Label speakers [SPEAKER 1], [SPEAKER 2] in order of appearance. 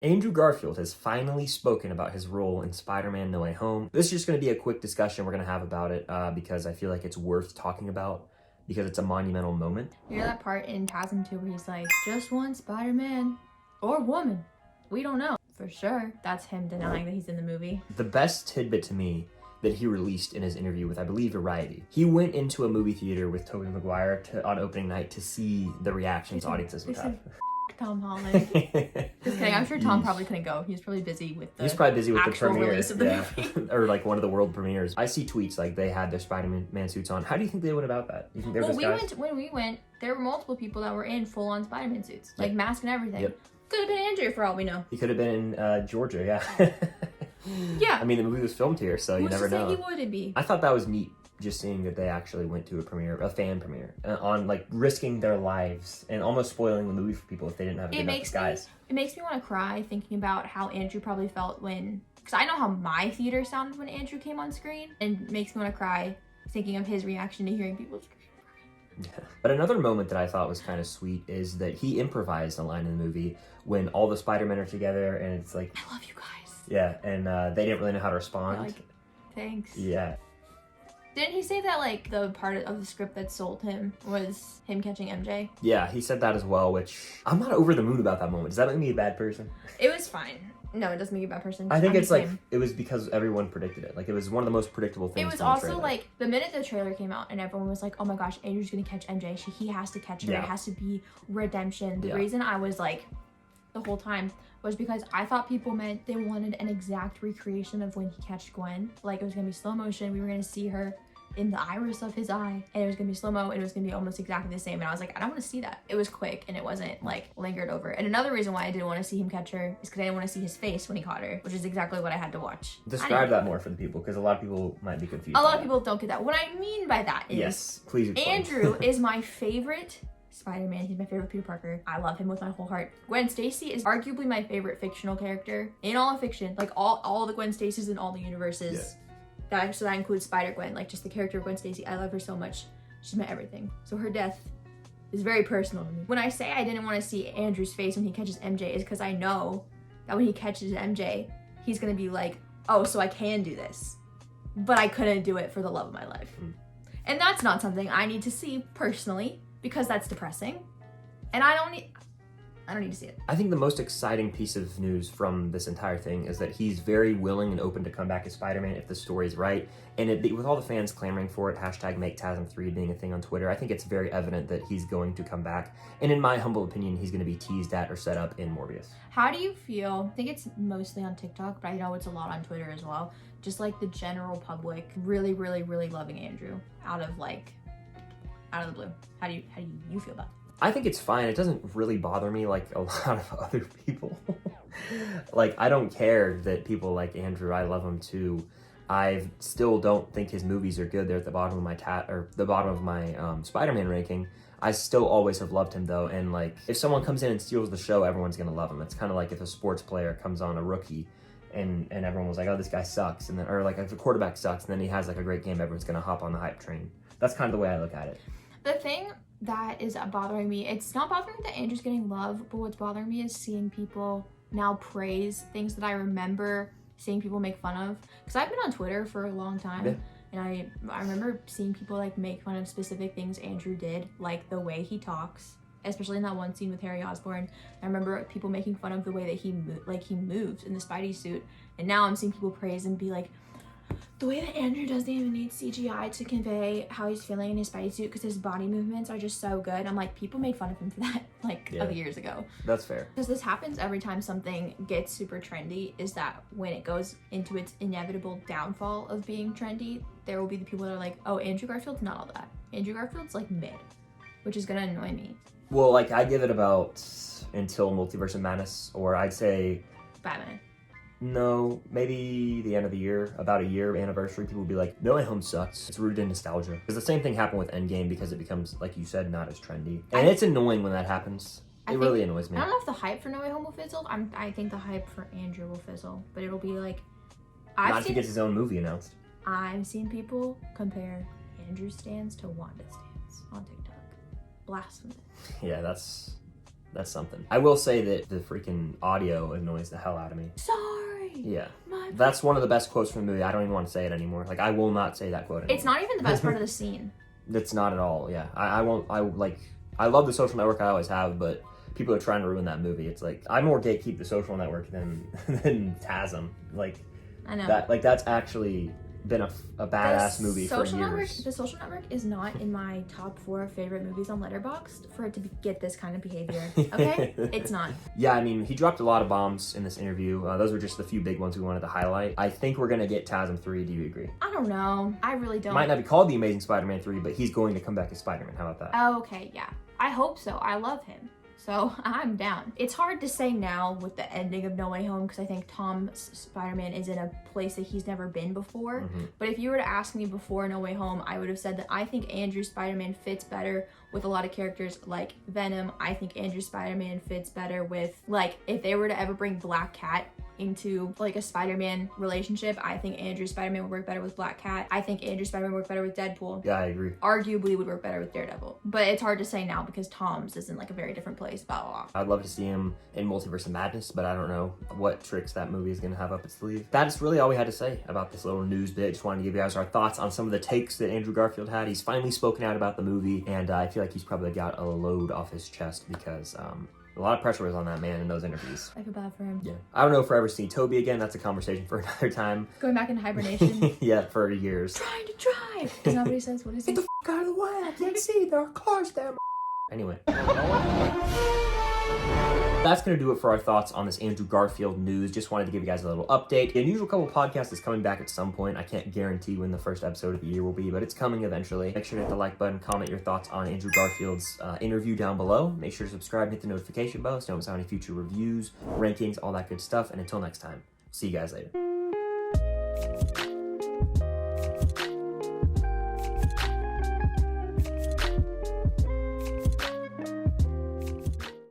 [SPEAKER 1] Andrew Garfield has finally spoken about his role in Spider-Man No Way Home. This is just going to be a quick discussion we're going to have about it because I feel like it's worth talking about because it's a monumental moment.
[SPEAKER 2] You know that part in Chasm 2 where he's like, just one Spider-Man or woman. We don't know. For sure. That's him denying that he's in the movie.
[SPEAKER 1] The best tidbit to me that he released in his interview with, I believe, Variety. He went into a movie theater with Tobey Maguire on opening night to see the reactions audiences would have.
[SPEAKER 2] Tom Holland. Just kidding. I'm sure Tom probably couldn't go. He was probably busy with the actual
[SPEAKER 1] premiere,
[SPEAKER 2] release of the movie.
[SPEAKER 1] or like one of the world premieres. I see tweets like they had their Spider-Man suits on. How do you think they went about that? You think they were
[SPEAKER 2] When we went, there were multiple people that were in full-on Spider-Man suits, like mask and everything.
[SPEAKER 1] Yep.
[SPEAKER 2] Could have been Andrew for all we know.
[SPEAKER 1] He could have been in Georgia, yeah.
[SPEAKER 2] Yeah.
[SPEAKER 1] I mean, the movie was filmed here, so you never know.
[SPEAKER 2] He wouldn't be.
[SPEAKER 1] I thought that was neat, just seeing that they actually went to a fan premiere, on like risking their lives and almost spoiling the movie for people if they didn't have a good enough disguise.
[SPEAKER 2] It makes me want to cry thinking about how Andrew probably felt when, because I know how my theater sounded when Andrew came on screen, and it makes me want to cry thinking of his reaction to hearing people scream.
[SPEAKER 1] Yeah. But another moment that I thought was kind of sweet is that he improvised a line in the movie when all the Spider-Men are together and it's like,
[SPEAKER 2] I love you guys.
[SPEAKER 1] Yeah, and they didn't really know how to respond.
[SPEAKER 2] Like, thanks.
[SPEAKER 1] Yeah.
[SPEAKER 2] Didn't he say that, like, the part of the script that sold him was him catching MJ?
[SPEAKER 1] Yeah, he said that as well, which I'm not over the moon about that moment. Does that make me a bad person?
[SPEAKER 2] It was fine. No, it doesn't make you a bad person.
[SPEAKER 1] I think it's like, it was because everyone predicted it. Like, it was one of the most predictable things.
[SPEAKER 2] It was also like, the minute the trailer came out and everyone was like, oh my gosh, Andrew's gonna catch MJ. He has to catch her. Yeah. It has to be redemption. The reason I was like, the whole time was because I thought people meant they wanted an exact recreation of when he catched Gwen. Like, it was gonna be slow motion. We were gonna see her in the iris of his eye, and it was gonna be slow-mo, and it was gonna be almost exactly the same. And I was like, I don't want to see that. It was quick, and it wasn't like lingered over. And another reason why I didn't want to see him catch her is because I didn't want to see his face when he caught her, which is exactly what I had to watch.
[SPEAKER 1] Describe that more for the people, because a lot of people might be confused.
[SPEAKER 2] A lot of people don't get that. What I mean by that is,
[SPEAKER 1] yes, please explain.
[SPEAKER 2] Andrew is my favorite Spider-Man. He's my favorite Peter Parker. I love him with my whole heart. Gwen Stacy is arguably my favorite fictional character in all of fiction. Like all the Gwen Stacys in all the universes. Yeah. So that includes Spider-Gwen, like just the character of Gwen Stacy. I love her so much. She's my everything. So her death is very personal to me. When I say I didn't want to see Andrew's face when he catches MJ, is because I know that when he catches MJ, he's gonna be like, oh, so I can do this. But I couldn't do it for the love of my life. And that's not something I need to see personally, because that's depressing. And I don't need to see it.
[SPEAKER 1] I think the most exciting piece of news from this entire thing is that he's very willing and open to come back as Spider-Man if the story's right. And with all the fans clamoring for it, #MakeTasm3 being a thing on Twitter, I think it's very evident that he's going to come back. And in my humble opinion, he's going to be teased at or set up in Morbius.
[SPEAKER 2] How do you feel? I think it's mostly on TikTok, but I know it's a lot on Twitter as well. Just like the general public really, really, really loving Andrew out of the blue. How do you feel about it?
[SPEAKER 1] I think it's fine. It doesn't really bother me like a lot of other people. Like, I don't care that people like Andrew. I love him too. I still don't think his movies are good. They're at the bottom of my Spider-Man ranking. I still always have loved him though. And like, if someone comes in and steals the show, everyone's gonna love him. It's kind of like if a sports player comes on, a rookie, and everyone was like, oh, this guy sucks, and then, or like if a quarterback sucks and then he has like a great game, everyone's gonna hop on the hype train. That's kind of the way I look at it.
[SPEAKER 2] The thing that is bothering me, it's not bothering that Andrew's getting love, but what's bothering me is seeing people now praise things that I remember seeing people make fun of. Because I've been on Twitter for a long time, and I remember seeing people like make fun of specific things Andrew did, like the way he talks, especially in that one scene with Harry Osborn. I remember people making fun of the way that he moves in the Spidey suit, and now I'm seeing people praise and be like, the way that Andrew doesn't even need CGI to convey how he's feeling in his Spidey suit because his body movements are just so good. I'm like, people made fun of him for that of years ago.
[SPEAKER 1] That's fair.
[SPEAKER 2] Because this happens every time something gets super trendy, is that when it goes into its inevitable downfall of being trendy, there will be the people that are like, oh, Andrew Garfield's not all that. Andrew Garfield's like mid, which is gonna annoy me.
[SPEAKER 1] Well, like I give it about until Multiverse of Madness, or I'd say
[SPEAKER 2] Batman.
[SPEAKER 1] No, maybe the end of the year, about a year anniversary, people will be like, No Way Home sucks. It's rooted in nostalgia. Because the same thing happened with Endgame because it becomes, like you said, not as trendy. And it's annoying when that happens. It really annoys me.
[SPEAKER 2] I don't know if the hype for No Way Home will fizzle. I think the hype for Andrew will fizzle. But it'll be like...
[SPEAKER 1] Not if he gets his own movie announced.
[SPEAKER 2] I've seen people compare Andrew stans to Wanda stans on TikTok. Blasphemous.
[SPEAKER 1] Yeah, that's That's something. I will say that the freaking audio annoys the hell out of me.
[SPEAKER 2] Sorry.
[SPEAKER 1] Yeah. That's one of the best quotes from the movie. I don't even want to say it anymore. Like, I will not say that quote anymore.
[SPEAKER 2] It's not even the best part of the scene.
[SPEAKER 1] That's not at all, yeah. I won't, I love The Social Network, I always have, but people are trying to ruin that movie. It's like, I more gatekeep The Social Network than TASM. Like,
[SPEAKER 2] I know.
[SPEAKER 1] That's actually been a badass movie for years.
[SPEAKER 2] The Social Network is not in my top 4 favorite movies on Letterboxd for it to get this kind of behavior. Okay? It's not.
[SPEAKER 1] Yeah, I mean, he dropped a lot of bombs in this interview. Those were just the few big ones we wanted to highlight. I think we're gonna get TASM 3. Do you agree?
[SPEAKER 2] I don't know. I really don't.
[SPEAKER 1] It might not be called The Amazing Spider-Man 3, but he's going to come back as Spider-Man. How about that?
[SPEAKER 2] Oh, okay, yeah. I hope so. I love him. So I'm down. It's hard to say now with the ending of No Way Home because I think Tom's Spider-Man is in a place that he's never been before. But if you were to ask me before No Way Home, I would have said that I think Andrew's Spider-Man fits better with a lot of characters like Venom. I think Andrew's Spider-Man fits better with, like, if they were to ever bring Black Cat into like a Spider-Man relationship, I think Andrew's Spider-Man would work better with Black Cat. I think Andrew's Spider-Man would work better with Deadpool.
[SPEAKER 1] Yeah, I agree.
[SPEAKER 2] Arguably would work better with Daredevil. But it's hard to say now because Tom's is in like a very different place, blah, blah, blah.
[SPEAKER 1] I'd love to see him in Multiverse of Madness, but I don't know what tricks that movie is going to have up its sleeve. That's really all we had to say about this little news bit. Just wanted to give you guys our thoughts on some of the takes that Andrew Garfield had. He's finally spoken out about the movie, and I feel like he's probably got a load off his chest because a lot of pressure was on that man in those interviews.
[SPEAKER 2] I feel bad for him.
[SPEAKER 1] Yeah. I don't know if we're ever seeing Toby again. That's a conversation for another time.
[SPEAKER 2] Going back into hibernation.
[SPEAKER 1] Yeah, for years.
[SPEAKER 2] Trying to drive. Is that what he says? What is
[SPEAKER 1] Get
[SPEAKER 2] it?
[SPEAKER 1] the f*** out of the way. I can't see. There are cars there. Anyway. That's going to do it for our thoughts on this Andrew Garfield news. Just wanted to give you guys a little update. The Unusual Couple podcast is coming back at some point. I can't guarantee when the first episode of the year will be, but it's coming eventually. Make sure to hit the like button, comment your thoughts on Andrew Garfield's interview down below. Make sure to subscribe and hit the notification bell so you don't miss out on any future reviews, rankings, all that good stuff. And until next time, see you guys later.